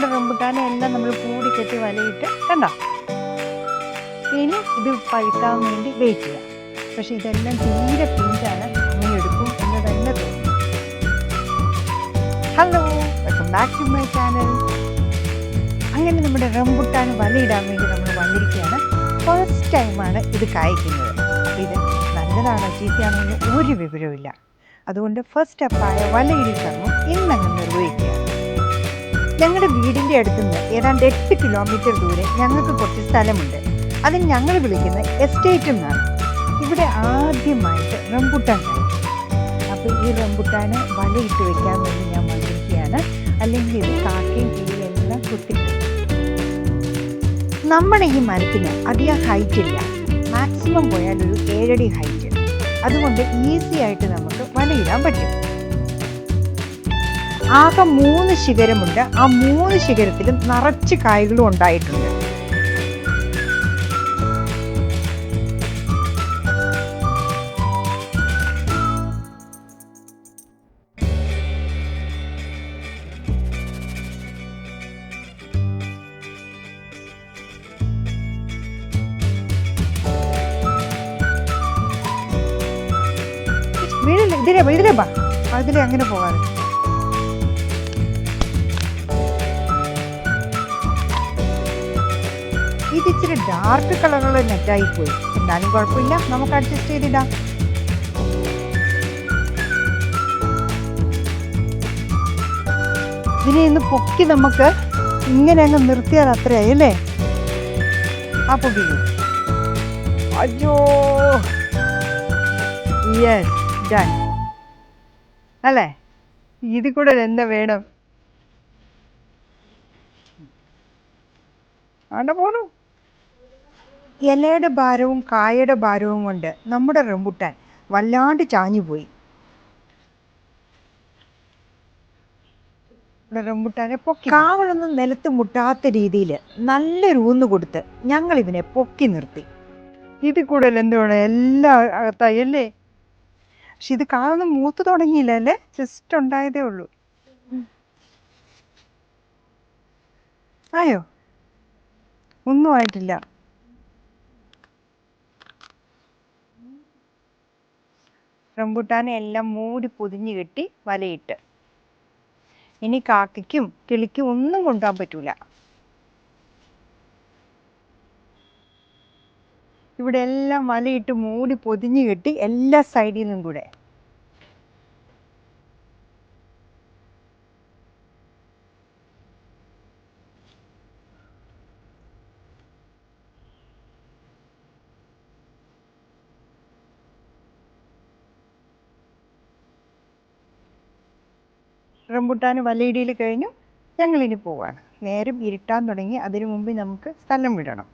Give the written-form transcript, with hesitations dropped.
നമ്മുടെ റംബുട്ടാനെ എല്ലാം നമ്മൾ കൂടി കെട്ടി വലയിട്ട് കണ്ടോ. ഇനി ഇത് പഴുക്കാൻ വേണ്ടി വെയിറ്റ് ചെയ്യാം. പക്ഷെ ഇതെല്ലാം തീരെ പിഞ്ചാണ്, സമയമെടുക്കും എന്ന് തന്നെ തോന്നുന്നു. Hello, welcome back to my channel. അങ്ങനെ നമ്മുടെ റംബുട്ടാൻ വലയിടാൻ വേണ്ടി നമ്മൾ വന്നിരിക്കുകയാണ്. ഫസ്റ്റ് ടൈമാണ് ഇത് കായ്ക്കുന്നത്. അപ്പോൾ ഇത് നല്ലതാണോ ചീത്തയാണോ എന്ന് ഒരു വിവരവുമില്ല. അതുകൊണ്ട് ഫസ്റ്റ് സ്റ്റെപ്പായ വലയിടൽ കർമ്മം ഇന്നങ്ങ് നിർവഹിക്കുകയാണ്. ഞങ്ങളുടെ വീടിൻ്റെ അടുത്തുനിന്ന് ഏതാണ്ട് 8 കിലോമീറ്റർ ദൂരെ ഞങ്ങൾക്ക് കുറച്ച് സ്ഥലമുണ്ട്. അതിന് ഞങ്ങൾ വിളിക്കുന്ന എസ്റ്റേറ്റ് എന്നാണ്. ഇവിടെ ആദ്യമായിട്ട് റംബുട്ടാൻ കഴിക്കും. അപ്പോൾ ഈ റംബുട്ടാന് വലയിട്ട് വെക്കാൻ വേണ്ടി ഞാൻ വന്നിരിക്കുകയാണ്. അല്ലെങ്കിൽ ഇത് കാക്കയും കിളിയും എല്ലാം കുത്തിക്കും. നമ്മുടെ ഈ മരത്തിന് അധികം ഹൈറ്റ് ഇല്ല, മാക്സിമം പോയാൽ ഒരു 7 അടി ഹൈറ്റ്. അതുകൊണ്ട് ഈസി ആയിട്ട് നമുക്ക് വലയിടാൻ പറ്റും. ആകെ 3 ശിഖരമുണ്ട്. ആ 3 ശിഖരത്തിലും നിറച്ച് കായ്കളും ഉണ്ടായിട്ടുണ്ട്. ഇതിലേ ബാ, അതിലെ അങ്ങനെ പോകാറ്. ഇത് ഇച്ചിരി ഡാർക്ക് കളറുള്ള നെറ്റായി പോയി. എന്നാലും കുഴപ്പമില്ല, നമുക്ക് അഡ്ജസ്റ്റ് ചെയ്തിടാം. ഇതിനെ ഇന്ന് പൊക്കി നമുക്ക് ഇങ്ങനെ അങ്ങ് നിർത്തിയാൽ അത്രയായി അല്ലേ? ആ പൊക്കിക്കോ. അയ്യോ, യെസ്, ഡൺ അല്ലേ? ഇതിൽ കൂടെ എന്താ വേണം? ആണ്ട പോണു. ഇലയുടെ ഭാരവും കായയുടെ ഭാരവും കൊണ്ട് നമ്മുടെ റംബുട്ടാൻ വല്ലാണ്ട് ചാഞ്ഞുപോയി. റംബുട്ടാനെ പൊക്കി കാവളൊന്നും നിലത്ത് മുട്ടാത്ത രീതിയിൽ നല്ലൊരു ഊന്ന് കൊടുത്ത് ഞങ്ങൾ ഇവനെ പൊക്കി നിർത്തി. ഇതിൽ കൂടുതൽ എന്തുവേണം? എല്ലാം അകത്തായി അല്ലേ? പക്ഷെ ഇത് കാവൊന്നും മൂത്ത് തുടങ്ങിയില്ല അല്ലേ? ജസ്റ്റ് ഉണ്ടായതേ ഉള്ളൂ. ആയോ? ഒന്നും ആയിട്ടില്ല. റംബുട്ടാനെ എല്ലാം മൂടി പൊതിഞ്ഞു കെട്ടി വലയിട്ട്. ഇനി കാക്കയ്ക്കും കിളിക്കും ഒന്നും കൊണ്ടുപോകാൻ പറ്റൂല. ഇവിടെ എല്ലാം വലയിട്ട് മൂടി പൊതിഞ്ഞു കെട്ടി എല്ലാ സൈഡിൽ നിന്നും കൂടെ. റംബുട്ടാൻ വലയിടയിൽ കഴിഞ്ഞു. ഞങ്ങളിനി പോവാണ്. നേരം ഇരുട്ടാൻ തുടങ്ങി. അതിനു മുമ്പ് നമുക്ക് സ്ഥലം വിടണം.